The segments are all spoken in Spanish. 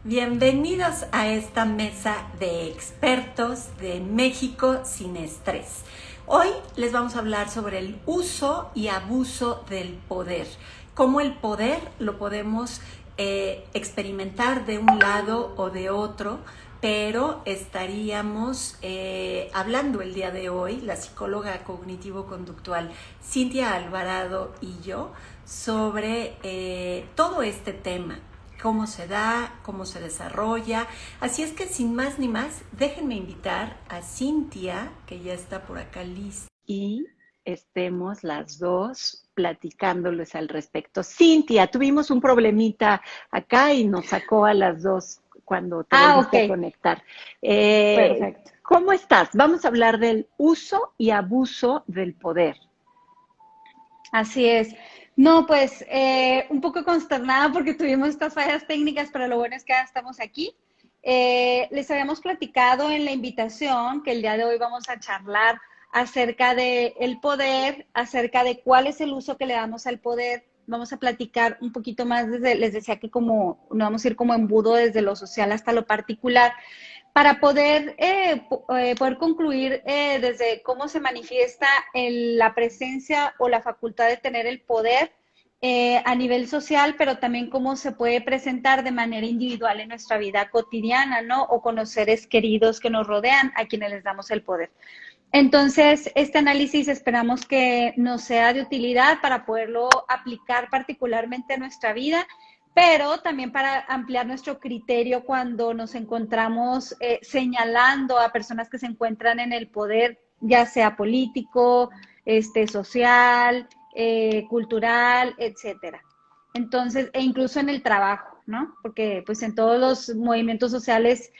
Bienvenidos a esta mesa de expertos de México sin estrés. Hoy les vamos a hablar sobre el uso y abuso del poder. Cómo el poder lo podemos experimentar de un lado o de otro, pero estaríamos hablando el día de hoy, la psicóloga cognitivo-conductual Cintia Alvarado y yo, sobre todo este tema. Cómo se da, cómo se desarrolla. Así es que sin más ni más, déjenme invitar a Cintia, que ya está por acá lista. Y estemos las dos platicándoles al respecto. Cintia, tuvimos un problemita acá y nos sacó a las dos cuando te volviste a Ok, conectar. perfecto. ¿Cómo estás? Vamos a hablar del uso y abuso del poder. Así es. No, pues un poco consternada porque tuvimos estas fallas técnicas, pero lo bueno es que ya estamos aquí. Les habíamos platicado en la invitación que el día de hoy vamos a charlar acerca de el poder, acerca de cuál es el uso que le damos al poder. Vamos a platicar un poquito más desde, les decía que como no vamos a ir como embudo desde lo social hasta lo particular, para poder concluir desde cómo se manifiesta la presencia o la facultad de tener el poder a nivel social, pero también cómo se puede presentar de manera individual en nuestra vida cotidiana, ¿no? O con los seres queridos que nos rodean, a quienes les damos el poder. Entonces, este análisis esperamos que nos sea de utilidad para poderlo aplicar particularmente en nuestra vida, pero también para ampliar nuestro criterio cuando nos encontramos señalando a personas que se encuentran en el poder, ya sea político, social, cultural, etcétera. Entonces, e incluso en el trabajo, ¿no? Porque pues en todos los movimientos sociales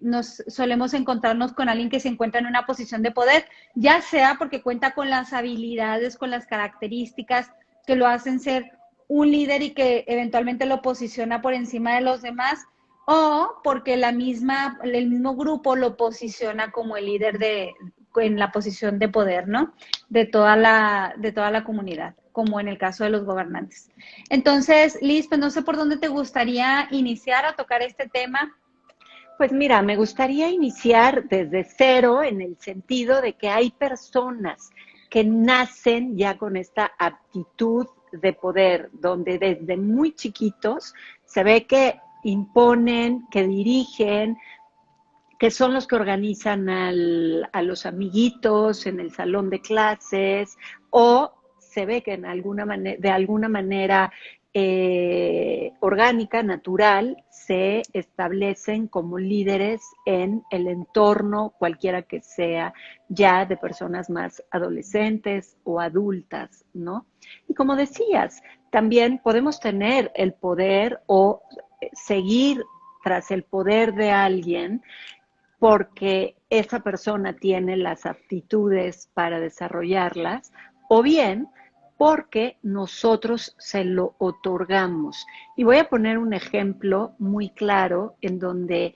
nos solemos encontrarnos con alguien que se encuentra en una posición de poder, ya sea porque cuenta con las habilidades, con las características que lo hacen ser un líder y que eventualmente lo posiciona por encima de los demás, o porque el mismo grupo lo posiciona como el líder en la posición de poder, ¿no? De toda la comunidad, como en el caso de los gobernantes. Entonces, Liz, pues no sé por dónde te gustaría iniciar a tocar este tema. Pues mira, me gustaría iniciar desde cero en el sentido de que hay personas que nacen ya con esta aptitud de poder, donde desde muy chiquitos se ve que imponen, que dirigen, que son los que organizan a los amiguitos en el salón de clases, o se ve que de alguna manera orgánica, natural, se establecen como líderes en el entorno, cualquiera que sea, ya de personas más adolescentes o adultas, ¿no? Y como decías, también podemos tener el poder o seguir tras el poder de alguien porque esa persona tiene las aptitudes para desarrollarlas, o bien porque nosotros se lo otorgamos. Y voy a poner un ejemplo muy claro en donde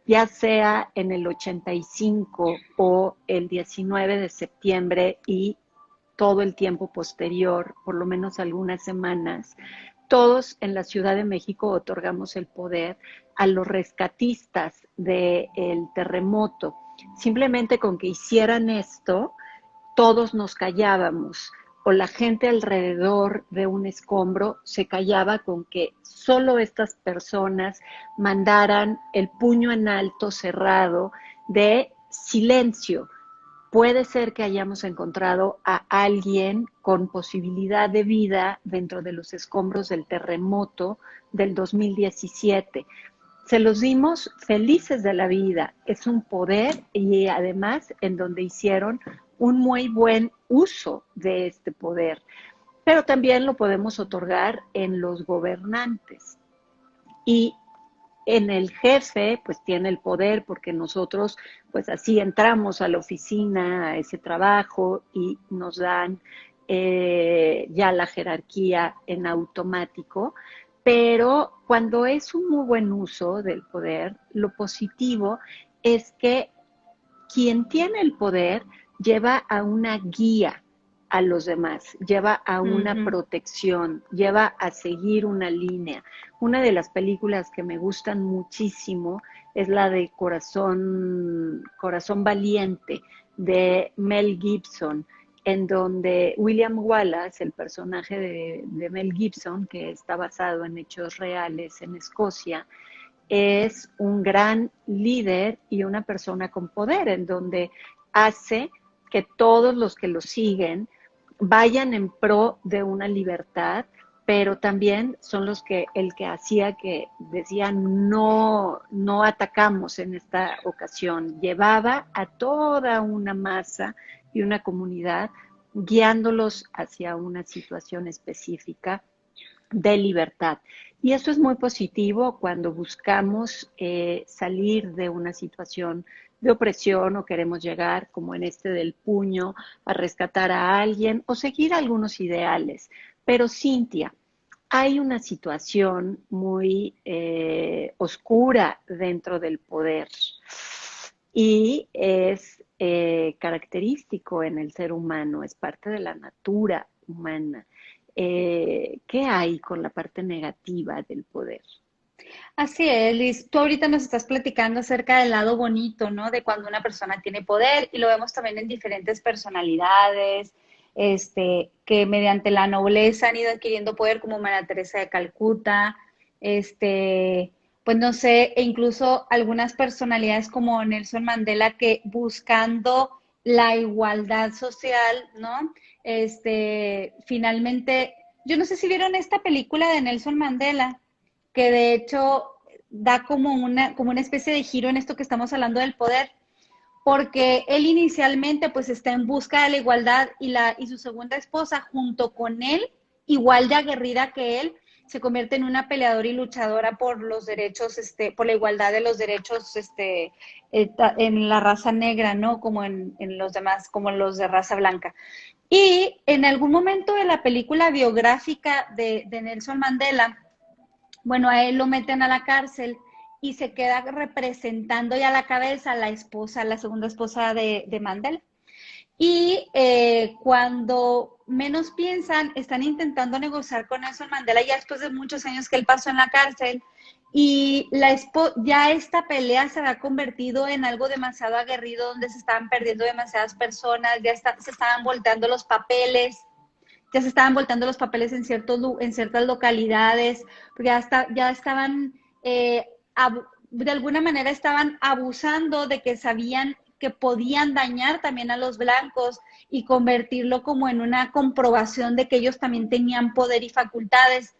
ya sea en el 85 o el 19 de septiembre y todo el tiempo posterior, por lo menos algunas semanas, todos en la Ciudad de México otorgamos el poder a los rescatistas del terremoto. Simplemente con que hicieran esto, todos nos callábamos o la gente alrededor de un escombro se callaba con que solo estas personas mandaran el puño en alto cerrado de silencio. Puede ser que hayamos encontrado a alguien con posibilidad de vida dentro de los escombros del terremoto del 2017. Se los dimos felices de la vida. Es un poder y además en donde hicieron un muy buen uso de este poder. Pero también lo podemos otorgar en los gobernantes. Y en el jefe, pues tiene el poder porque nosotros, pues así entramos a la oficina, a ese trabajo y nos dan ya la jerarquía en automático. Pero cuando es un muy buen uso del poder, lo positivo es que quien tiene el poder lleva a una guía a los demás, lleva a una Ujú. protección, lleva a seguir una línea. Una de las películas que me gustan muchísimo es la de Corazón Valiente de Mel Gibson, en donde William Wallace, el personaje de Mel Gibson, que está basado en hechos reales en Escocia, es un gran líder y una persona con poder, en donde hace que todos los que lo siguen vayan en pro de una libertad, pero también son los que el que hacía que decían no atacamos en esta ocasión, llevaba a toda una masa y una comunidad guiándolos hacia una situación específica de libertad. Y eso es muy positivo cuando buscamos salir de una situación de opresión o queremos llegar, como en este del puño, a rescatar a alguien o seguir algunos ideales. Pero Cintia, hay una situación muy oscura dentro del poder y es característico en el ser humano, es parte de la natura humana. ¿Qué hay con la parte negativa del poder? Así es, Liz. Tú ahorita nos estás platicando acerca del lado bonito, ¿no? De cuando una persona tiene poder y lo vemos también en diferentes personalidades, que mediante la nobleza han ido adquiriendo poder, como María Teresa de Calcuta, pues no sé, e incluso algunas personalidades como Nelson Mandela que buscando la igualdad social, ¿no? Finalmente, yo no sé si vieron esta película de Nelson Mandela que de hecho da como una especie de giro en esto que estamos hablando del poder, porque él inicialmente pues está en busca de la igualdad y su segunda esposa junto con él, igual de aguerrida que él, se convierte en una peleadora y luchadora por los derechos, por la igualdad de los derechos en la raza negra, ¿no? Como en los demás, como los de raza blanca. Y en algún momento de la película biográfica de Nelson Mandela, bueno, a él lo meten a la cárcel y se queda representando ya a la cabeza a la esposa, la segunda esposa de Mandela. Y cuando menos piensan, están intentando negociar con Nelson Mandela ya después de muchos años que él pasó en la cárcel. Y ya esta pelea se había convertido en algo demasiado aguerrido, donde se estaban perdiendo demasiadas personas, se estaban volteando los papeles, ya se estaban voltando los papeles en ciertas localidades, porque ya estaban, de alguna manera estaban abusando de que sabían que podían dañar también a los blancos y convertirlo como en una comprobación de que ellos también tenían poder y facultades.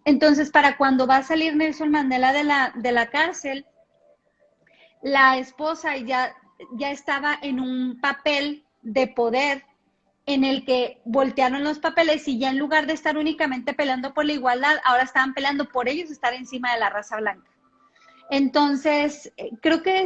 Entonces, para cuando va a salir Nelson Mandela de la cárcel, la esposa ya estaba en un papel de poder en el que voltearon los papeles y ya en lugar de estar únicamente peleando por la igualdad, ahora estaban peleando por ellos estar encima de la raza blanca. Entonces, creo que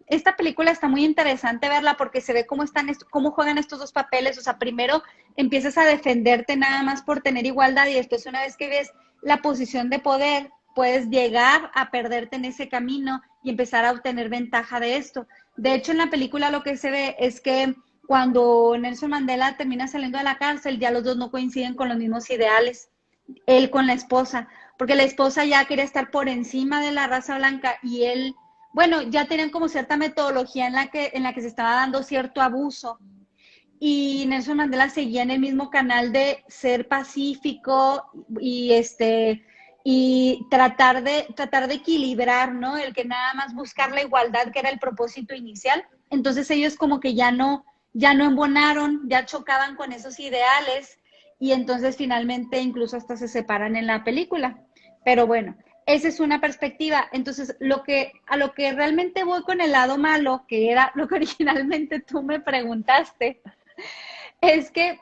esta película está muy interesante verla porque se ve cómo juegan estos dos papeles. O sea, primero empiezas a defenderte nada más por tener igualdad y después una vez que ves la posición de poder, puedes llegar a perderte en ese camino y empezar a obtener ventaja de esto. De hecho, en la película lo que se ve es que cuando Nelson Mandela termina saliendo de la cárcel, ya los dos no coinciden con los mismos ideales, él con la esposa, porque la esposa ya quería estar por encima de la raza blanca y él, bueno, ya tenían como cierta metodología en la que se estaba dando cierto abuso. Y Nelson Mandela seguía en el mismo canal de ser pacífico y tratar de equilibrar, ¿no? El que nada más buscar la igualdad, que era el propósito inicial. Entonces ellos como que ya no embonaron, ya chocaban con esos ideales y entonces finalmente incluso hasta se separan en la película. Pero bueno, esa es una perspectiva. Entonces, a lo que realmente voy con el lado malo, que era lo que originalmente tú me preguntaste, es que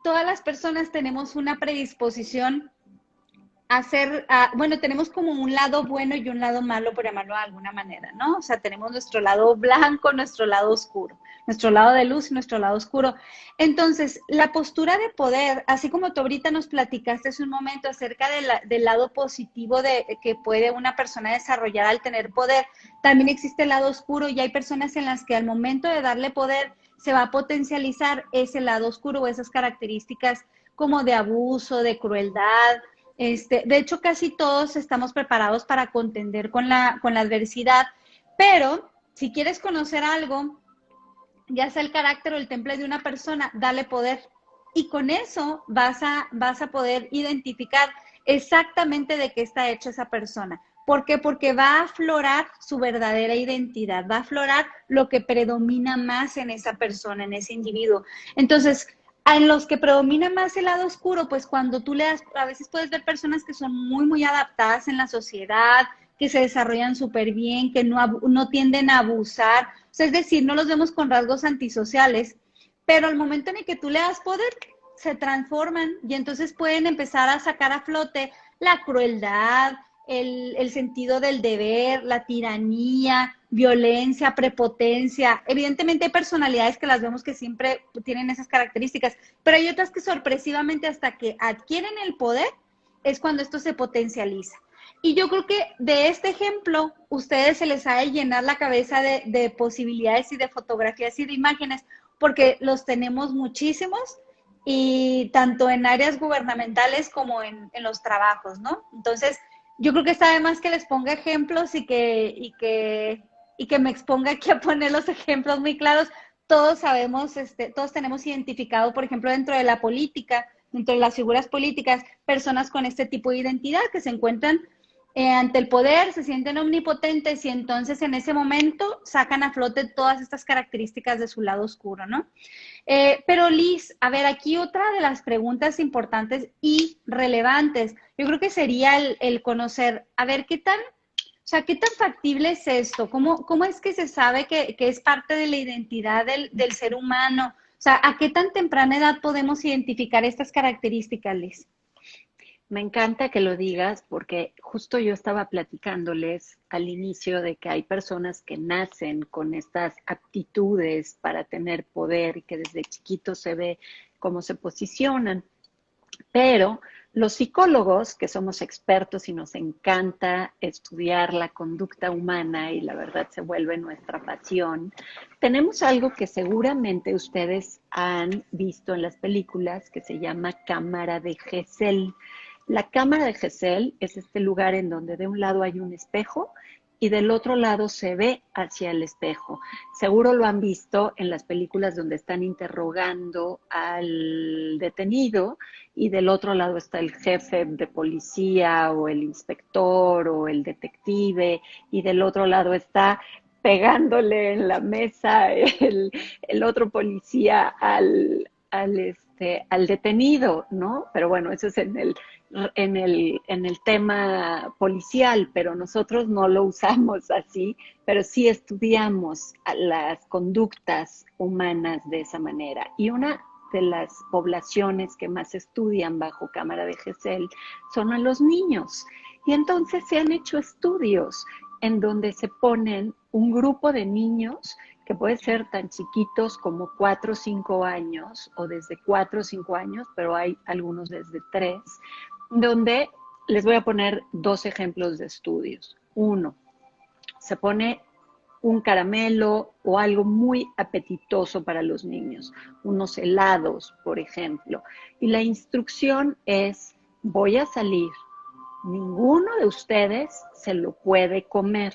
todas las personas tenemos una predisposición bueno, tenemos como un lado bueno y un lado malo, por llamarlo de alguna manera, ¿no? O sea, tenemos nuestro lado blanco, nuestro lado oscuro, nuestro lado de luz y nuestro lado oscuro. Entonces, la postura de poder, así como tú ahorita nos platicaste hace un momento acerca del lado positivo que puede una persona desarrollar al tener poder, también existe el lado oscuro y hay personas en las que al momento de darle poder se va a potencializar ese lado oscuro o esas características como de abuso, de crueldad. De hecho, casi todos estamos preparados para contender con la adversidad, pero si quieres conocer algo, ya sea el carácter o el temple de una persona, dale poder. Y con eso vas a poder identificar exactamente de qué está hecha esa persona. ¿Por qué? Porque va a aflorar su verdadera identidad, va a aflorar lo que predomina más en esa persona, en ese individuo. Entonces, en los que predomina más el lado oscuro, pues cuando tú le das, a veces puedes ver personas que son muy, muy adaptadas en la sociedad, que se desarrollan súper bien, que no tienden a abusar, o sea, es decir, no los vemos con rasgos antisociales, pero al momento en el que tú le das poder, se transforman y entonces pueden empezar a sacar a flote la crueldad, el sentido del deber, la tiranía, violencia, prepotencia. Evidentemente hay personalidades que las vemos que siempre tienen esas características, pero hay otras que sorpresivamente hasta que adquieren el poder es cuando esto se potencializa. Y yo creo que de este ejemplo, ustedes se les ha de llenar la cabeza de posibilidades y de fotografías y de imágenes, porque los tenemos muchísimos y tanto en áreas gubernamentales como en los trabajos, ¿no? Entonces, yo creo que está de más que les ponga ejemplos y que me exponga aquí a poner los ejemplos muy claros. Todos sabemos, todos tenemos identificado, por ejemplo, dentro de la política, dentro de las figuras políticas, personas con este tipo de identidad que se encuentran ante el poder, se sienten omnipotentes y entonces en ese momento sacan a flote todas estas características de su lado oscuro, ¿no? Pero Liz, a ver, aquí otra de las preguntas importantes y relevantes, yo creo que sería el conocer, a ver, ¿qué tan, o sea, qué tan factible es esto? ¿Cómo es que se sabe que es parte de la identidad del ser humano? O sea, ¿a qué tan temprana edad podemos identificar estas características, Liz? Me encanta que lo digas porque justo yo estaba platicándoles al inicio de que hay personas que nacen con estas aptitudes para tener poder y que desde chiquitos se ve cómo se posicionan. Pero los psicólogos, que somos expertos y nos encanta estudiar la conducta humana y la verdad se vuelve nuestra pasión, tenemos algo que seguramente ustedes han visto en las películas que se llama cámara de Gesell. La cámara de Gesell es este lugar en donde de un lado hay un espejo y del otro lado se ve hacia el espejo. Seguro lo han visto en las películas donde están interrogando al detenido y del otro lado está el jefe de policía o el inspector o el detective y del otro lado está pegándole en la mesa el otro policía al detenido, ¿no? Pero bueno, eso es en el tema policial, pero nosotros no lo usamos así, pero sí estudiamos las conductas humanas de esa manera. Y una de las poblaciones que más estudian bajo cámara de Gesell son a los niños. Y entonces se han hecho estudios en donde se ponen un grupo de niños que puede ser tan chiquitos como 4 o 5 años, o desde 4 o 5 años, pero hay algunos desde 3, donde les voy a poner 2 ejemplos de estudios. Uno, se pone un caramelo o algo muy apetitoso para los niños, unos helados, por ejemplo, y la instrucción es: voy a salir, ninguno de ustedes se lo puede comer,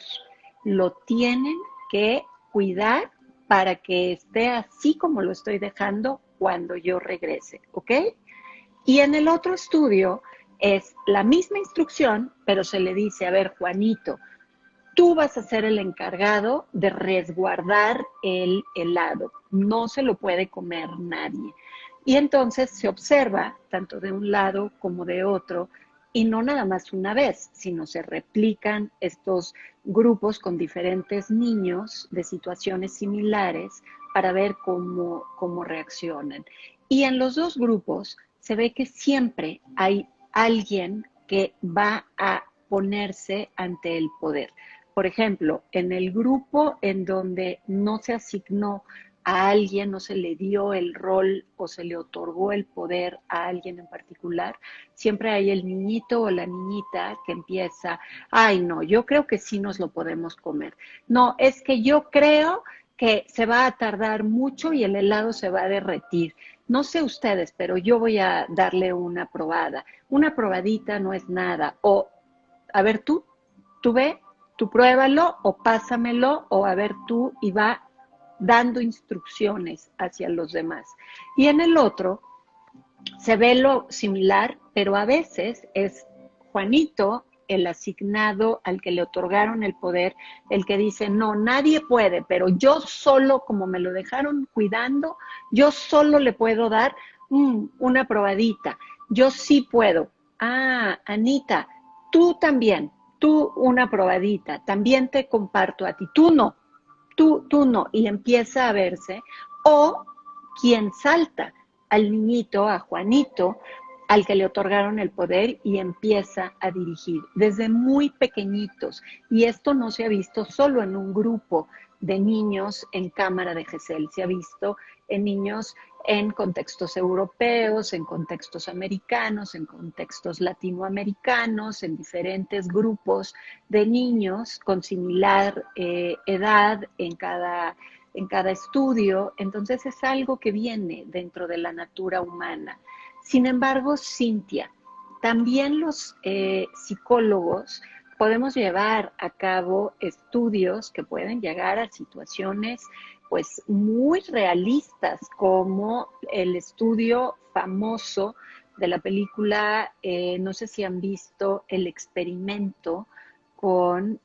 lo tienen que cuidar para que esté así como lo estoy dejando cuando yo regrese, ¿ok? Y en el otro estudio es la misma instrucción, pero se le dice: a ver, Juanito, tú vas a ser el encargado de resguardar el helado, no se lo puede comer nadie. Y entonces se observa, tanto de un lado como de otro, y no nada más una vez, sino se replican estos grupos con diferentes niños de situaciones similares para ver cómo reaccionan. Y en los 2 grupos se ve que siempre hay alguien que va a ponerse ante el poder. Por ejemplo, en el grupo en donde no se asignó a alguien, no se le dio el rol o se le otorgó el poder a alguien en particular, siempre hay el niñito o la niñita que empieza: ay, no, yo creo que sí nos lo podemos comer. No, es que yo creo que se va a tardar mucho y el helado se va a derretir. No sé ustedes, pero yo voy a darle una probada. Una probadita no es nada. O, a ver tú ve, tú pruébalo o pásamelo o a ver tú y va dando instrucciones hacia los demás. Y en el otro se ve lo similar, pero a veces es Juanito el asignado al que le otorgaron el poder, el que dice, no, nadie puede, pero yo solo, como me lo dejaron cuidando, yo solo le puedo dar una probadita. Yo sí puedo. Ah, Anita, tú también, tú una probadita, también te comparto a ti, tú no, tú no, y empieza a verse, o quien salta al niñito, a Juanito, al que le otorgaron el poder y empieza a dirigir desde muy pequeñitos. Y esto no se ha visto solo en un grupo de niños en Cámara de Gesell, se ha visto en niños en contextos europeos, en contextos americanos, en contextos latinoamericanos, en diferentes grupos de niños con similar edad en cada estudio. Entonces es algo que viene dentro de la natura humana. Sin embargo, Cintia, también los psicólogos podemos llevar a cabo estudios que pueden llegar a situaciones pues muy realistas, como el estudio famoso de la película, no sé si han visto El Experimento, con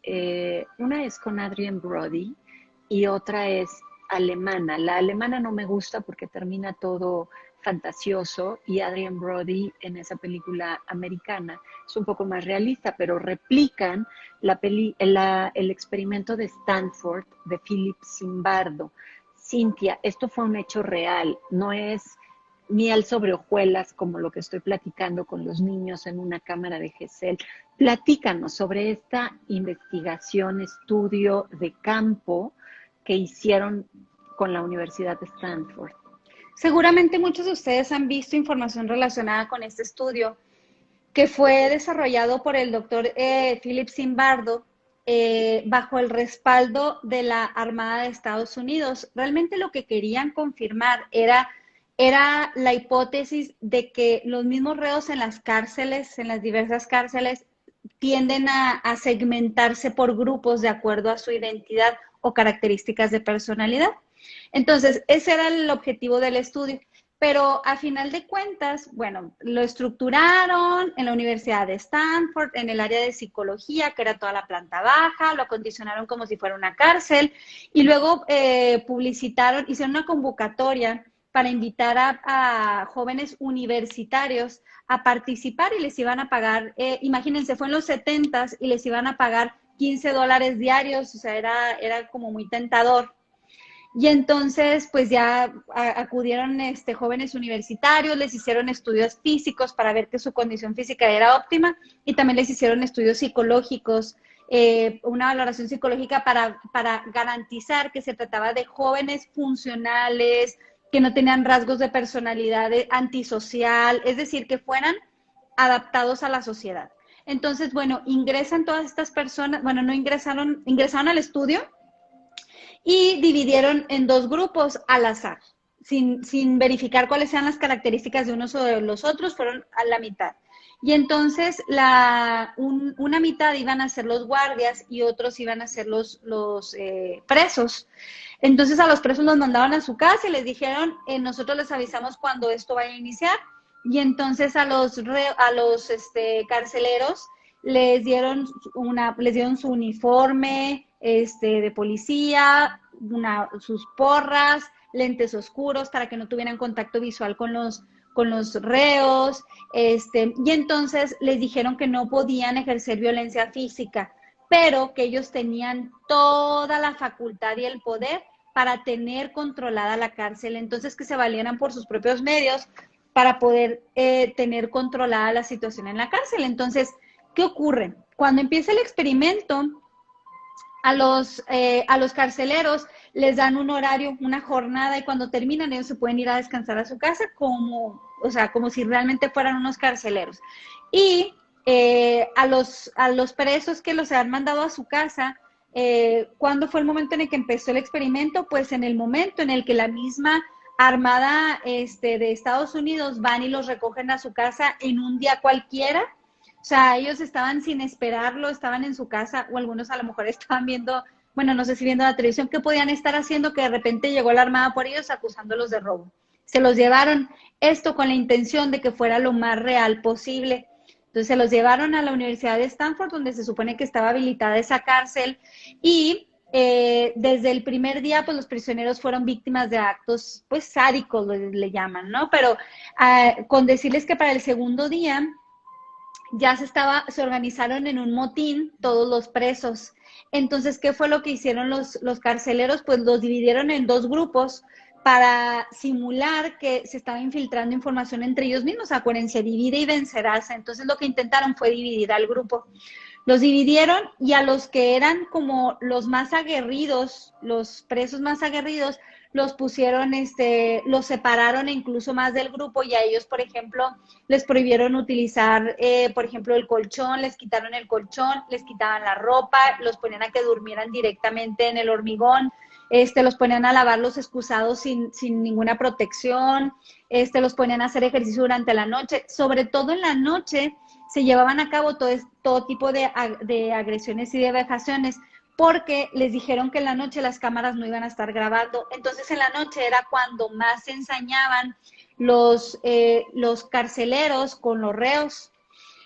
una es con Adrien Brody y otra es alemana. La alemana no me gusta porque termina todo fantasioso y Adrien Brody en esa película americana es un poco más realista, pero replican el experimento de Stanford de Philip Zimbardo. Cintia, esto fue un hecho real, no es miel sobre hojuelas como lo que estoy platicando con los niños en una cámara de Gesell. Platícanos sobre esta investigación, estudio de campo que hicieron con la Universidad de Stanford. Seguramente muchos de ustedes han visto información relacionada con este estudio que fue desarrollado por el doctor Philip Zimbardo bajo el respaldo de la Armada de Estados Unidos. Realmente lo que querían confirmar era la hipótesis de que los mismos reos en las cárceles, en las diversas cárceles, tienden a segmentarse por grupos de acuerdo a su identidad o características de personalidad. Entonces, ese era el objetivo del estudio. Pero a final de cuentas, bueno, lo estructuraron en la Universidad de Stanford, en el área de psicología, que era toda la planta baja, lo acondicionaron como si fuera una cárcel, y luego publicitaron, hicieron una convocatoria para invitar a jóvenes universitarios a participar y les iban a pagar, imagínense, fue en los 70s y les iban a pagar $15 diarios, o sea, era como muy tentador. Y entonces, pues ya acudieron jóvenes universitarios, les hicieron estudios físicos para ver que su condición física era óptima y también les hicieron estudios psicológicos, una valoración psicológica para garantizar que se trataba de jóvenes funcionales, que no tenían rasgos de personalidad antisocial, es decir, que fueran adaptados a la sociedad. Entonces, bueno, ingresan todas estas personas, bueno, no ingresaron al estudio, y dividieron en dos grupos al azar, sin verificar cuáles eran las características de unos o de los otros, fueron a la mitad. Y entonces una mitad iban a ser los guardias y otros iban a ser los presos. Entonces a los presos los mandaban a su casa y les dijeron, nosotros les avisamos cuando esto vaya a iniciar. Y entonces a los carceleros les dieron su uniforme de policía, sus porras, lentes oscuros para que no tuvieran contacto visual con los reos, y entonces les dijeron que no podían ejercer violencia física, pero que ellos tenían toda la facultad y el poder para tener controlada la cárcel, entonces que se valieran por sus propios medios para poder tener controlada la situación en la cárcel. Entonces, ¿qué ocurre? Cuando empieza el experimento, a los carceleros les dan un horario, una jornada, y cuando terminan ellos se pueden ir a descansar a su casa como si realmente fueran unos carceleros. Y a los presos que los han mandado a su casa, ¿Cuándo fue el momento en el que empezó el experimento? Pues en el momento en el que la misma Armada de Estados Unidos van y los recogen a su casa en un día cualquiera. O sea, ellos estaban sin esperarlo, estaban en su casa, o algunos a lo mejor estaban viendo, bueno, no sé si viendo la televisión, ¿qué podían estar haciendo? Que de repente llegó la Armada por ellos acusándolos de robo. Se los llevaron, esto con la intención de que fuera lo más real posible. Entonces se los llevaron a la Universidad de Stanford, donde se supone que estaba habilitada esa cárcel, y desde el primer día, pues los prisioneros fueron víctimas de actos, pues sádicos, le llaman, ¿no? Pero con decirles que para el segundo día ya se organizaron en un motín todos los presos. Entonces, ¿qué fue lo que hicieron los carceleros? Pues los dividieron en dos grupos para simular que se estaba infiltrando información entre ellos mismos. Acuérdense, divide y vencerás. Entonces, lo que intentaron fue dividir al grupo. Los dividieron y a los que eran como los más aguerridos, los presos más aguerridos, los pusieron, los separaron incluso más del grupo, y a ellos, por ejemplo, les prohibieron utilizar, por ejemplo, el colchón, les quitaron el colchón, les quitaban la ropa, los ponían a que durmieran directamente en el hormigón, los ponían a lavar los excusados sin ninguna protección, los ponían a hacer ejercicio durante la noche, sobre todo en la noche se llevaban a cabo todo tipo de agresiones y de vejaciones, porque les dijeron que en la noche las cámaras no iban a estar grabando. Entonces en la noche era cuando más se ensañaban los carceleros con los reos.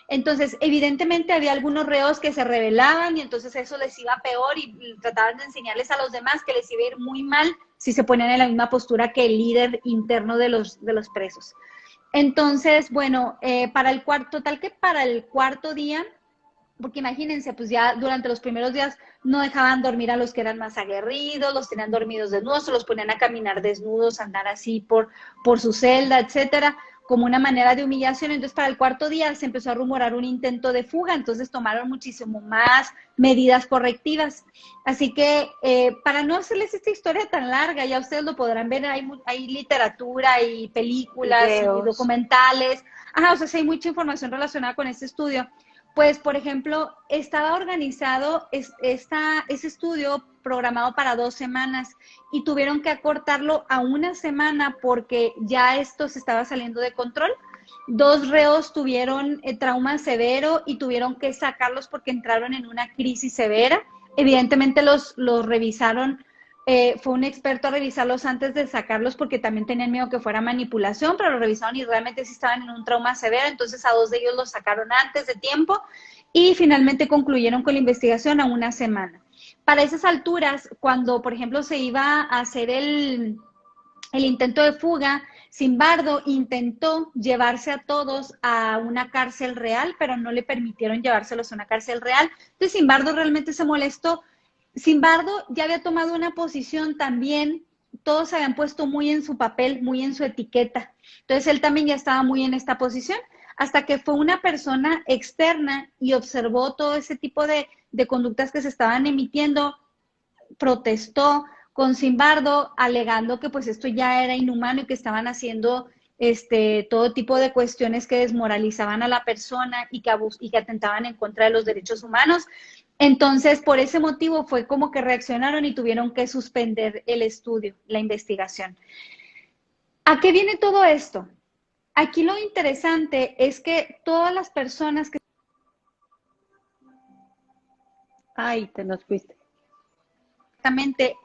Entonces, evidentemente había algunos reos que se rebelaban y entonces eso les iba peor y trataban de enseñarles a los demás que les iba a ir muy mal si se ponían en la misma postura que el líder interno de los presos. Entonces, bueno, para el cuarto día, porque imagínense, pues ya durante los primeros días no dejaban dormir a los que eran más aguerridos, los tenían dormidos desnudos, o los ponían a caminar desnudos, a andar así por su celda, etcétera, como una manera de humillación. Entonces, para el cuarto día se empezó a rumorar un intento de fuga, entonces tomaron muchísimo más medidas correctivas. Así que, para no hacerles esta historia tan larga, ya ustedes lo podrán ver, hay literatura y películas Videos. y documentales. O sea, sí hay mucha información relacionada con este estudio. Pues, por ejemplo, estaba organizado ese estudio programado para 2 semanas y tuvieron que acortarlo a 1 semana porque ya esto se estaba saliendo de control. 2 reos tuvieron trauma severo y tuvieron que sacarlos porque entraron en una crisis severa. Evidentemente los revisaron. Fue un experto a revisarlos antes de sacarlos porque también tenían miedo que fuera manipulación, pero lo revisaron y realmente sí estaban en un trauma severo. Entonces a 2 de ellos los sacaron antes de tiempo y finalmente concluyeron con la investigación a 1 semana. Para esas alturas, cuando por ejemplo se iba a hacer el intento de fuga, Zimbardo intentó llevarse a todos a una cárcel real, pero no le permitieron llevárselos a una cárcel real. Entonces Zimbardo realmente se molestó. Zimbardo ya había tomado una posición también, todos se habían puesto muy en su papel, muy en su etiqueta. Entonces él también ya estaba muy en esta posición, hasta que fue una persona externa y observó todo ese tipo de conductas que se estaban emitiendo, protestó con Zimbardo, alegando que pues esto ya era inhumano y que estaban haciendo todo tipo de cuestiones que desmoralizaban a la persona y que atentaban en contra de los derechos humanos. Entonces, por ese motivo fue como que reaccionaron y tuvieron que suspender el estudio, la investigación. ¿A qué viene todo esto? Aquí lo interesante es que todas las personas que... Ay, te nos fuiste. Exactamente,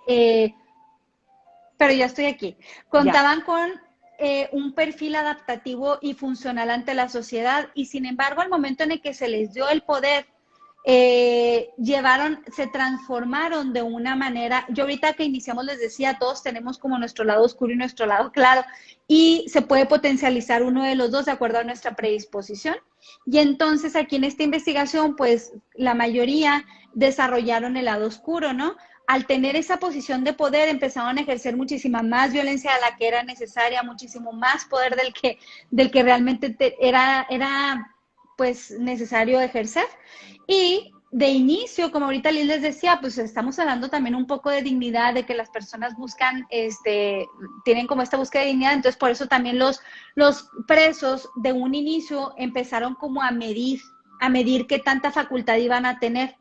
pero ya estoy aquí. Contaban con un perfil adaptativo y funcional ante la sociedad y sin embargo, al momento en el que se les dio el poder, se transformaron de una manera. Yo ahorita que iniciamos les decía, todos tenemos como nuestro lado oscuro y nuestro lado claro, y se puede potencializar uno de los dos de acuerdo a nuestra predisposición. Y entonces aquí en esta investigación, pues la mayoría desarrollaron el lado oscuro, ¿no? Al tener esa posición de poder, empezaron a ejercer muchísima más violencia de la que era necesaria, muchísimo más poder del que realmente era pues necesario ejercer. Y de inicio, como ahorita Liz les decía, pues estamos hablando también un poco de dignidad, de que las personas buscan, tienen como esta búsqueda de dignidad. Entonces por eso también los presos de un inicio empezaron como a medir qué tanta facultad iban a tener.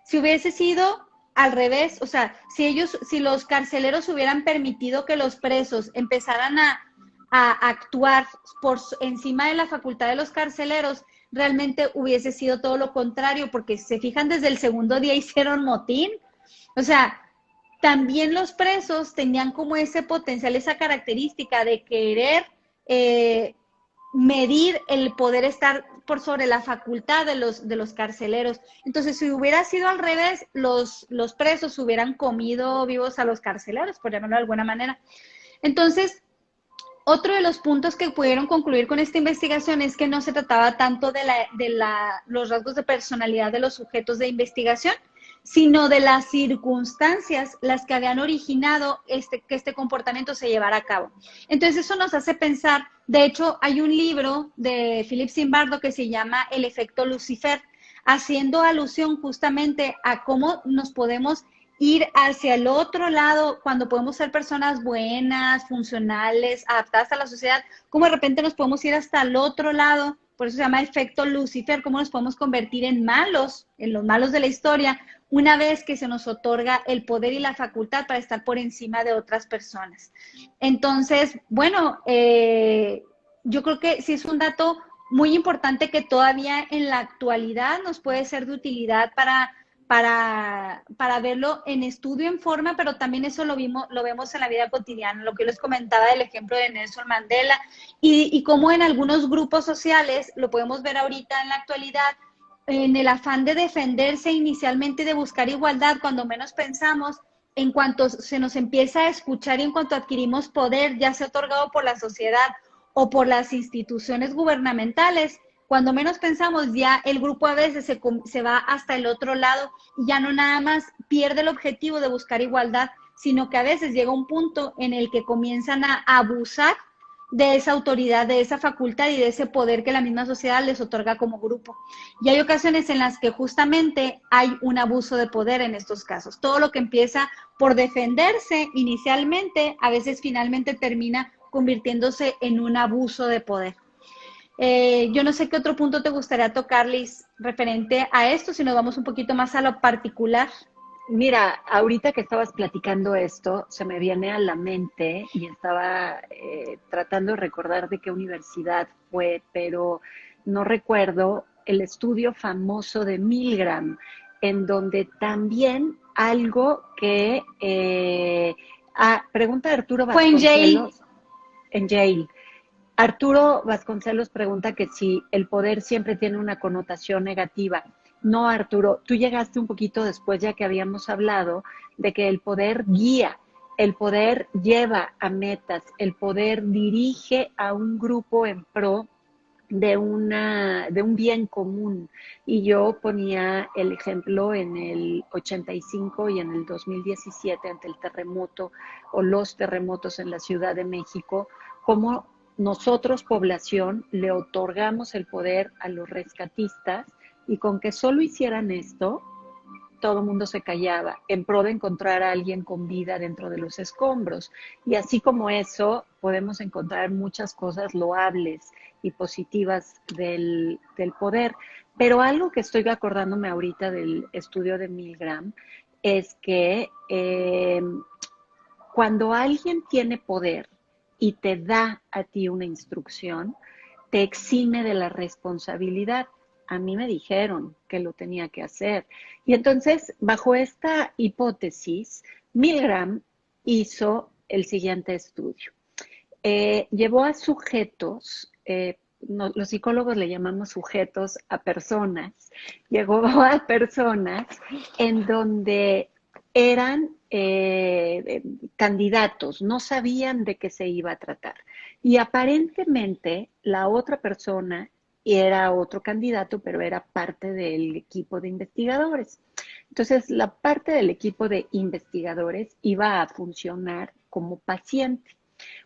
Si hubiese sido al revés, o sea, si los carceleros hubieran permitido que los presos empezaran a actuar encima de la facultad de los carceleros, realmente hubiese sido todo lo contrario, porque si se fijan, desde el segundo día hicieron motín. O sea, también los presos tenían como ese potencial, esa característica de querer medir el poder estar por sobre la facultad de los carceleros. Entonces, si hubiera sido al revés, los presos hubieran comido vivos a los carceleros, por llamarlo de alguna manera. Entonces, otro de los puntos que pudieron concluir con esta investigación es que no se trataba tanto de los rasgos de personalidad de los sujetos de investigación, sino de las circunstancias las que habían originado que este comportamiento se llevara a cabo. Entonces eso nos hace pensar, de hecho hay un libro de Philip Zimbardo que se llama El efecto Lucifer, haciendo alusión justamente a cómo nos podemos ir hacia el otro lado cuando podemos ser personas buenas, funcionales, adaptadas a la sociedad, cómo de repente nos podemos ir hasta el otro lado, por eso se llama efecto Lucifer, cómo nos podemos convertir en malos, en los malos de la historia, una vez que se nos otorga el poder y la facultad para estar por encima de otras personas. Entonces, bueno, yo creo que sí es un dato muy importante que todavía en la actualidad nos puede ser de utilidad para verlo en estudio, en forma, pero también eso lo vemos en la vida cotidiana, lo que les comentaba del ejemplo de Nelson Mandela, y cómo en algunos grupos sociales, lo podemos ver ahorita en la actualidad, en el afán de defenderse inicialmente, de buscar igualdad, cuando menos pensamos, en cuanto se nos empieza a escuchar y en cuanto adquirimos poder, ya sea otorgado por la sociedad o por las instituciones gubernamentales, cuando menos pensamos, ya el grupo a veces se va hasta el otro lado y ya no nada más pierde el objetivo de buscar igualdad, sino que a veces llega un punto en el que comienzan a abusar de esa autoridad, de esa facultad y de ese poder que la misma sociedad les otorga como grupo. Y hay ocasiones en las que justamente hay un abuso de poder en estos casos. Todo lo que empieza por defenderse inicialmente, a veces finalmente termina convirtiéndose en un abuso de poder. Yo no sé qué otro punto te gustaría tocar, Liz, referente a esto, si nos vamos un poquito más a lo particular. Mira, ahorita que estabas platicando esto, se me viene a la mente y estaba tratando de recordar de qué universidad fue, pero no recuerdo el estudio famoso de Milgram, en donde también algo que... pregunta de Arturo Fue en Yale. Vasconcelos en Yale. Arturo Vasconcelos pregunta que si el poder siempre tiene una connotación negativa. No, Arturo, tú llegaste un poquito después, ya que habíamos hablado de que el poder guía, el poder lleva a metas, el poder dirige a un grupo en pro de un bien común. Y yo ponía el ejemplo en el 85 y en el 2017 ante el terremoto o los terremotos en la Ciudad de México, cómo nosotros, población, le otorgamos el poder a los rescatistas y con que solo hicieran esto, todo el mundo se callaba en pro de encontrar a alguien con vida dentro de los escombros. Y así como eso, podemos encontrar muchas cosas loables y positivas del poder. Pero algo que estoy acordándome ahorita del estudio de Milgram es que cuando alguien tiene poder y te da a ti una instrucción, te exime de la responsabilidad. A mí me dijeron que lo tenía que hacer. Y entonces, bajo esta hipótesis, Milgram hizo el siguiente estudio. Llevó a sujetos, los psicólogos le llamamos sujetos a personas, llegó a personas en donde eran candidatos, no sabían de qué se iba a tratar. Y aparentemente la otra persona era otro candidato, pero era parte del equipo de investigadores. Entonces, la parte del equipo de investigadores iba a funcionar como paciente.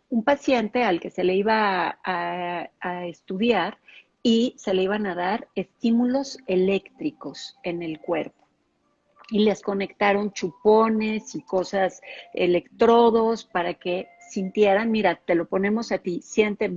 Un paciente al que se le iba a estudiar y se le iban a dar estímulos eléctricos en el cuerpo y les conectaron chupones y cosas, electrodos, para que sintieran, mira, te lo ponemos a ti, siente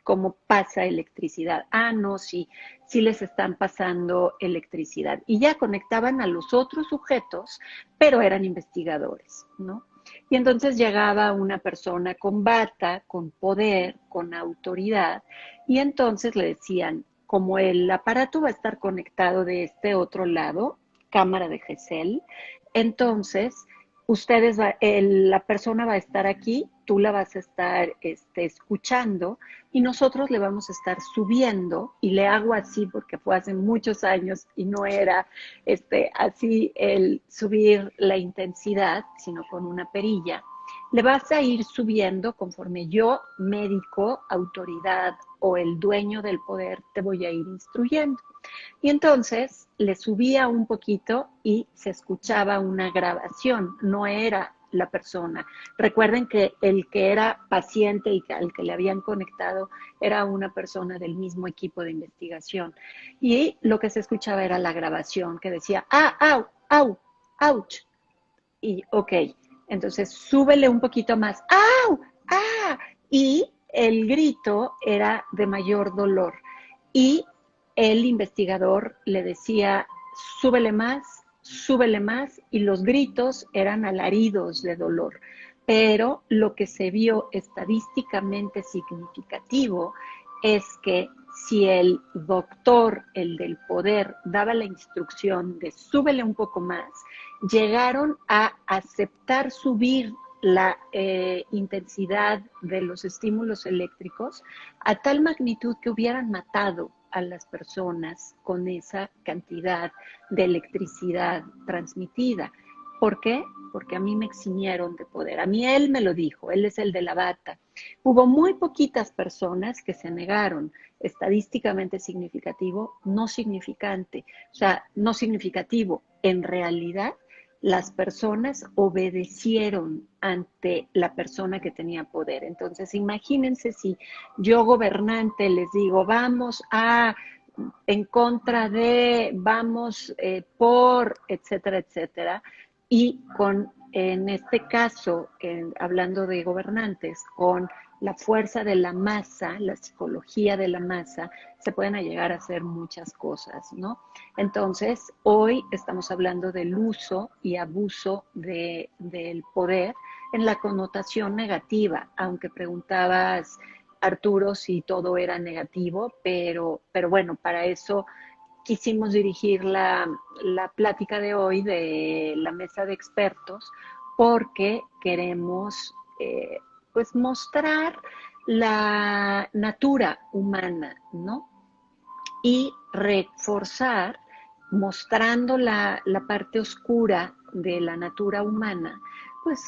cómo pasa electricidad. Ah, no, sí, sí les están pasando electricidad. Y ya conectaban a los otros sujetos, pero eran investigadores, ¿no? Y entonces llegaba una persona con bata, con poder, con autoridad, y entonces le decían, como el aparato va a estar conectado de este otro lado, cámara de Gesell, entonces la persona va a estar aquí, tú la vas a estar escuchando y nosotros le vamos a estar subiendo, y le hago así porque fue hace muchos años y no era así el subir la intensidad, sino con una perilla. Le vas a ir subiendo conforme yo, médico, autoridad o el dueño del poder, te voy a ir instruyendo. Y entonces le subía un poquito y se escuchaba una grabación, no era la persona. Recuerden que el que era paciente y al que le habían conectado era una persona del mismo equipo de investigación. Y lo que se escuchaba era la grabación que decía, au, au, ouch. Y ok, entonces súbele un poquito más, au, ah. Y el grito era de mayor dolor. Y el investigador le decía, súbele más, y los gritos eran alaridos de dolor. Pero lo que se vio estadísticamente significativo es que si el doctor, el del poder, daba la instrucción de súbele un poco más, llegaron a aceptar subir la intensidad de los estímulos eléctricos a tal magnitud que hubieran matado a las personas con esa cantidad de electricidad transmitida. ¿Por qué? Porque a mí me eximieron de poder. A mí él me lo dijo, él es el de la bata. Hubo muy poquitas personas que se negaron, estadísticamente significativo, no significante, o sea, no significativo. En realidad, las personas obedecieron ante la persona que tenía poder. Entonces, imagínense si yo, gobernante, les digo, vamos a, en contra de, vamos por, etcétera, etcétera, y en este caso, hablando de gobernantes, con la fuerza de la masa, la psicología de la masa, se pueden llegar a hacer muchas cosas, ¿no? Entonces, hoy estamos hablando del uso y abuso del poder en la connotación negativa, aunque preguntabas, Arturo, si todo era negativo, pero bueno, para eso quisimos dirigir la plática de hoy de la mesa de expertos, porque queremos pues mostrar la natura humana, ¿no? Y reforzar, mostrando la parte oscura de la natura humana, pues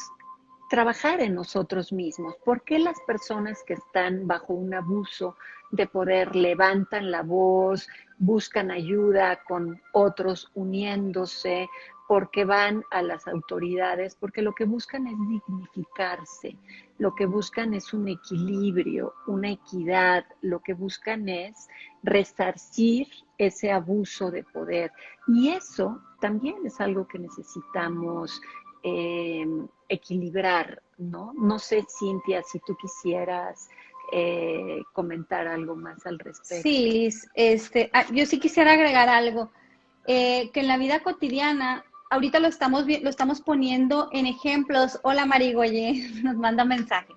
trabajar en nosotros mismos. ¿Por qué las personas que están bajo un abuso de poder levantan la voz, buscan ayuda con otros uniéndose? Porque van a las autoridades, porque lo que buscan es dignificarse, lo que buscan es un equilibrio, una equidad, lo que buscan es resarcir ese abuso de poder. Y eso también es algo que necesitamos equilibrar, ¿no? No sé, Cintia, si tú quisieras comentar algo más al respecto. Sí, Liz, yo sí quisiera agregar algo, que en la vida cotidiana, ahorita lo estamos poniendo en ejemplos. Hola Marigoye, nos manda mensaje.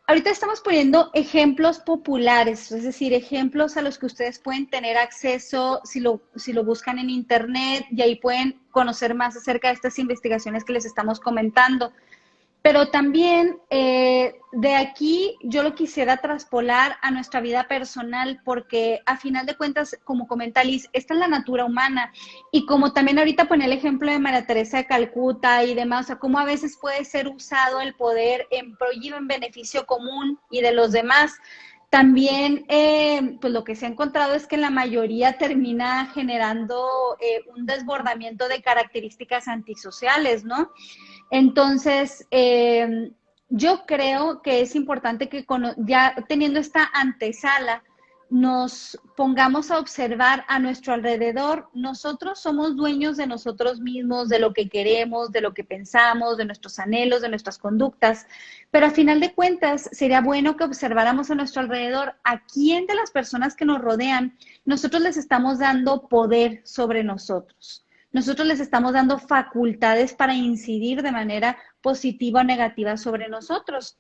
Ahorita estamos poniendo ejemplos populares, es decir, ejemplos a los que ustedes pueden tener acceso si lo buscan en internet, y ahí pueden conocer más acerca de estas investigaciones que les estamos comentando. Pero también de aquí yo lo quisiera traspolar a nuestra vida personal, porque a final de cuentas, como comenta Liz, esta es la natura humana. Y como también ahorita pone el ejemplo de María Teresa de Calcuta y demás, o sea, cómo a veces puede ser usado el poder en pro y en beneficio común y de los demás. También, pues lo que se ha encontrado es que la mayoría termina generando un desbordamiento de características antisociales, ¿no? Entonces, yo creo que es importante que ya teniendo esta antesala nos pongamos a observar a nuestro alrededor, nosotros somos dueños de nosotros mismos, de lo que queremos, de lo que pensamos, de nuestros anhelos, de nuestras conductas, pero a final de cuentas sería bueno que observáramos a nuestro alrededor a quién de las personas que nos rodean nosotros les estamos dando poder sobre nosotros. Nosotros les estamos dando facultades para incidir de manera positiva o negativa sobre nosotros.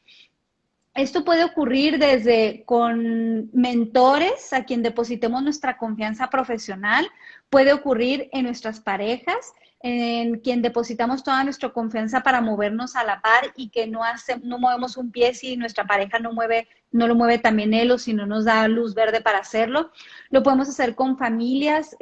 Esto puede ocurrir desde con mentores a quien depositemos nuestra confianza profesional, puede ocurrir en nuestras parejas, en quien depositamos toda nuestra confianza para movernos a la par y que no movemos un pie si nuestra pareja no lo mueve también él o si no nos da luz verde para hacerlo. Lo podemos hacer con familias,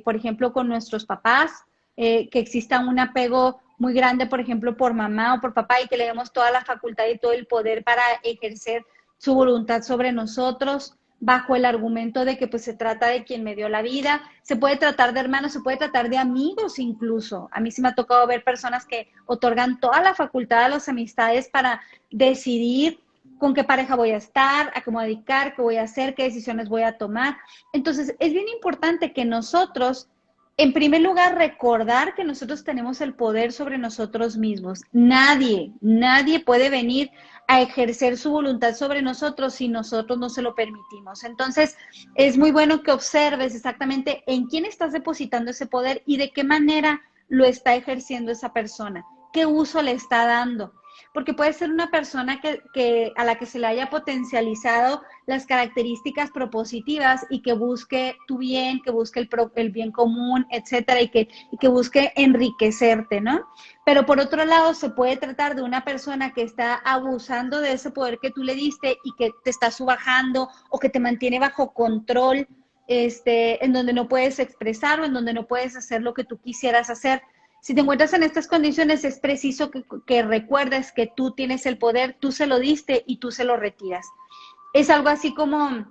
por ejemplo, con nuestros papás, que exista un apego muy grande, por ejemplo, por mamá o por papá y que le demos toda la facultad y todo el poder para ejercer su voluntad sobre nosotros bajo el argumento de que pues se trata de quien me dio la vida, se puede tratar de hermanos, se puede tratar de amigos incluso. A mí sí me ha tocado ver personas que otorgan toda la facultad a las amistades para decidir con qué pareja voy a estar, a qué me voy a dedicar, qué voy a hacer, qué decisiones voy a tomar. Entonces, es bien importante que nosotros en primer lugar, recordar que nosotros tenemos el poder sobre nosotros mismos. Nadie puede venir a ejercer su voluntad sobre nosotros si nosotros no se lo permitimos. Entonces, es muy bueno que observes exactamente en quién estás depositando ese poder y de qué manera lo está ejerciendo esa persona, qué uso le está dando. Porque puede ser una persona a la que se le haya potencializado las características propositivas y que busque tu bien, que busque el bien común, etcétera, y que busque enriquecerte, ¿no? Pero por otro lado, se puede tratar de una persona que está abusando de ese poder que tú le diste y que te está subajando o que te mantiene bajo control, en donde no puedes expresar o en donde no puedes hacer lo que tú quisieras hacer. Si te encuentras en estas condiciones, es preciso que recuerdes que tú tienes el poder, tú se lo diste y tú se lo retiras. Es algo así como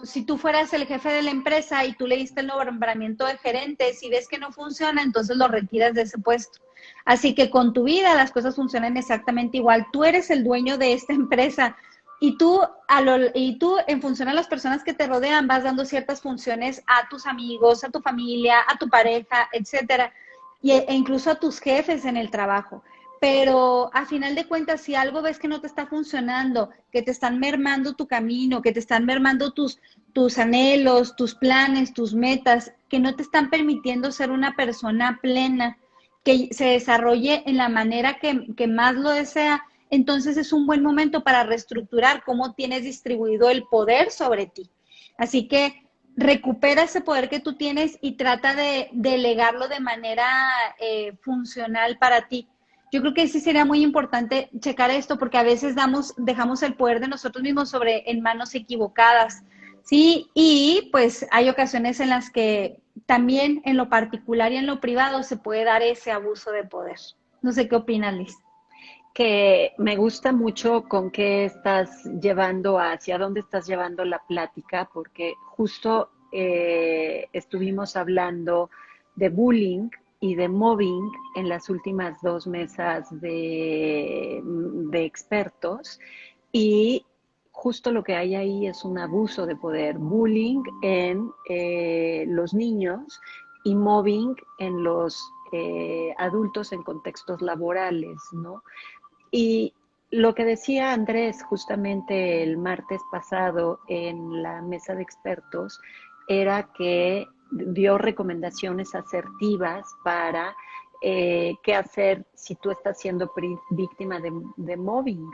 si tú fueras el jefe de la empresa y tú le diste el nombramiento de gerente, si ves que no funciona, entonces lo retiras de ese puesto. Así que con tu vida las cosas funcionan exactamente igual. Tú eres el dueño de esta empresa y tú, en función a las personas que te rodean, vas dando ciertas funciones a tus amigos, a tu familia, a tu pareja, etcétera, e incluso a tus jefes en el trabajo. Pero a final de cuentas, si algo ves que no te está funcionando, que te están mermando tu camino, que te están mermando tus anhelos, tus planes, tus metas, que no te están permitiendo ser una persona plena, que se desarrolle en la manera que más lo desea, entonces es un buen momento para reestructurar cómo tienes distribuido el poder sobre ti. Así que recupera ese poder que tú tienes y trata de delegarlo de manera funcional para ti. Yo creo que sí sería muy importante checar esto porque a veces dejamos el poder de nosotros mismos en manos equivocadas, ¿sí? Y pues hay ocasiones en las que también en lo particular y en lo privado se puede dar ese abuso de poder. No sé qué opinas, Liz. Que me gusta mucho con qué estás llevando, hacia dónde estás llevando la plática, porque justo estuvimos hablando de bullying y de mobbing en las últimas dos mesas de expertos y justo lo que hay ahí es un abuso de poder, bullying en los niños y mobbing en los adultos en contextos laborales, ¿no? Y lo que decía Andrés justamente el martes pasado en la mesa de expertos era que dio recomendaciones asertivas para qué hacer si tú estás siendo víctima de mobbing.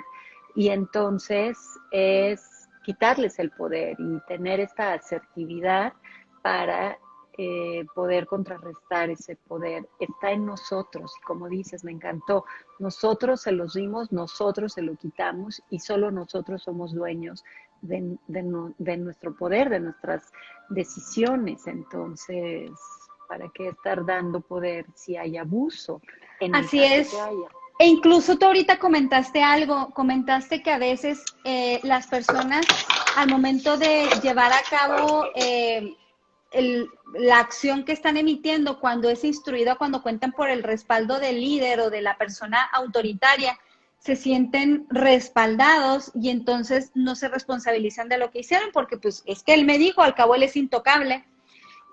Y entonces es quitarles el poder y tener esta asertividad para poder contrarrestar ese poder. Está en nosotros, y como dices, me encantó. Nosotros se los dimos, nosotros se lo quitamos y solo nosotros somos dueños de nuestro poder, de nuestras decisiones. Entonces, ¿para qué estar dando poder si hay abuso? En el Así caso es. que haya. E incluso tú ahorita comentaste que a veces las personas al momento de llevar a cabo la acción que están emitiendo, cuando es instruida, cuando cuentan por el respaldo del líder o de la persona autoritaria, se sienten respaldados y entonces no se responsabilizan de lo que hicieron porque pues es que él me dijo, al cabo él es intocable.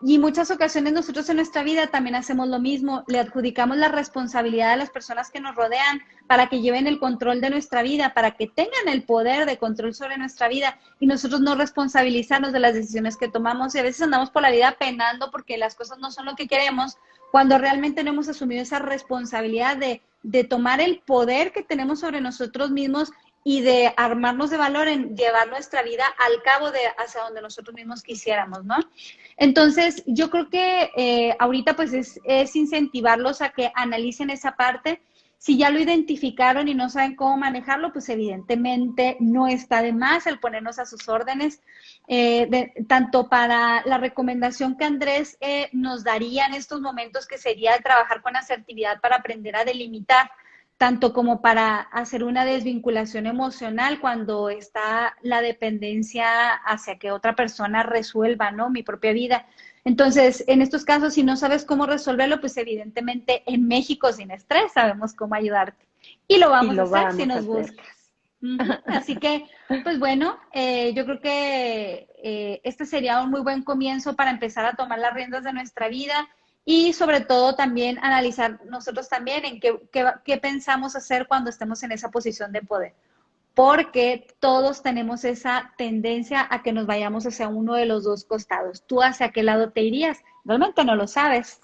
Y muchas ocasiones nosotros en nuestra vida también hacemos lo mismo, le adjudicamos la responsabilidad a las personas que nos rodean para que lleven el control de nuestra vida, para que tengan el poder de control sobre nuestra vida y nosotros no responsabilizarnos de las decisiones que tomamos y a veces andamos por la vida penando porque las cosas no son lo que queremos cuando realmente no hemos asumido esa responsabilidad de tomar el poder que tenemos sobre nosotros mismos y de armarnos de valor en llevar nuestra vida al cabo de hacia donde nosotros mismos quisiéramos, ¿no? Entonces, yo creo que ahorita pues es incentivarlos a que analicen esa parte. Si ya lo identificaron y no saben cómo manejarlo, pues evidentemente no está de más el ponernos a sus órdenes, tanto para la recomendación que Andrés nos daría en estos momentos, que sería trabajar con asertividad para aprender a delimitar, tanto como para hacer una desvinculación emocional cuando está la dependencia hacia que otra persona resuelva, ¿no? Mi propia vida. Entonces, en estos casos, si no sabes cómo resolverlo, pues evidentemente en México sin estrés sabemos cómo ayudarte. Y lo Y vamos a lo hacer si vamos a nos hacer. buscas. Así que, pues bueno, yo creo que este sería un muy buen comienzo para empezar a tomar las riendas de nuestra vida y sobre todo también analizar nosotros también en qué pensamos hacer cuando estemos en esa posición de poder. Porque todos tenemos esa tendencia a que nos vayamos hacia uno de los dos costados. ¿Tú hacia qué lado te irías? Realmente no lo sabes.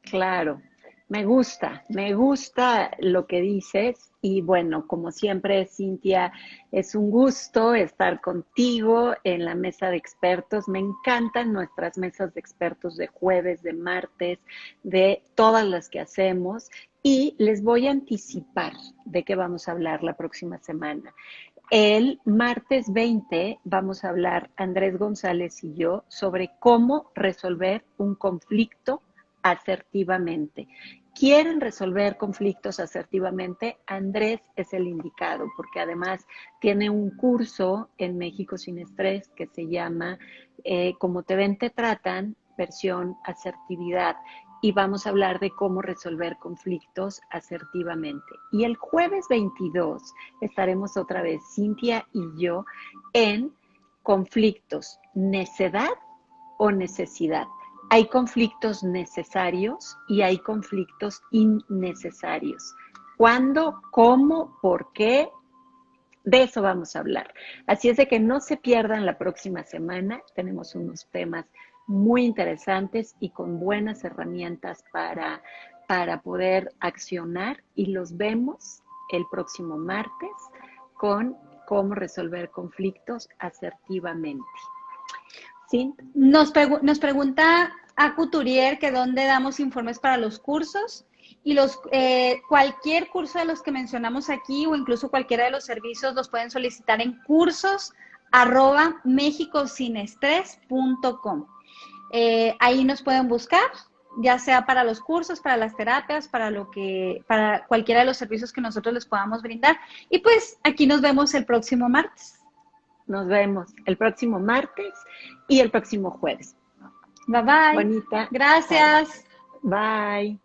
Claro, me gusta lo que dices y bueno, como siempre, Cintia, es un gusto estar contigo en la mesa de expertos. Me encantan nuestras mesas de expertos de jueves, de martes, de todas las que hacemos y les voy a anticipar de qué vamos a hablar la próxima semana. El martes 20 vamos a hablar Andrés González y yo sobre cómo resolver un conflicto asertivamente. ¿Quieren resolver conflictos asertivamente? Andrés es el indicado, porque además tiene un curso en México sin estrés que se llama Como te ven, te tratan, versión asertividad. Y vamos a hablar de cómo resolver conflictos asertivamente. Y el jueves 22 estaremos otra vez, Cintia y yo, en conflictos, necedad o necesidad. Hay conflictos necesarios y hay conflictos innecesarios. ¿Cuándo? ¿Cómo? ¿Por qué? De eso vamos a hablar. Así es de que no se pierdan la próxima semana. Tenemos unos temas muy interesantes y con buenas herramientas para poder accionar y los vemos el próximo martes con cómo resolver conflictos asertivamente. ¿Sí? Nos pregunta a Couturier que dónde damos informes para los cursos y cualquier curso de los que mencionamos aquí o incluso cualquiera de los servicios los pueden solicitar en cursos@mexicosinestrés.com. Ahí nos pueden buscar, ya sea para los cursos, para las terapias, para cualquiera de los servicios que nosotros les podamos brindar. Y pues aquí nos vemos el próximo martes. Nos vemos el próximo martes y el próximo jueves. Bye bye. Bonita tarde. Gracias. Bye.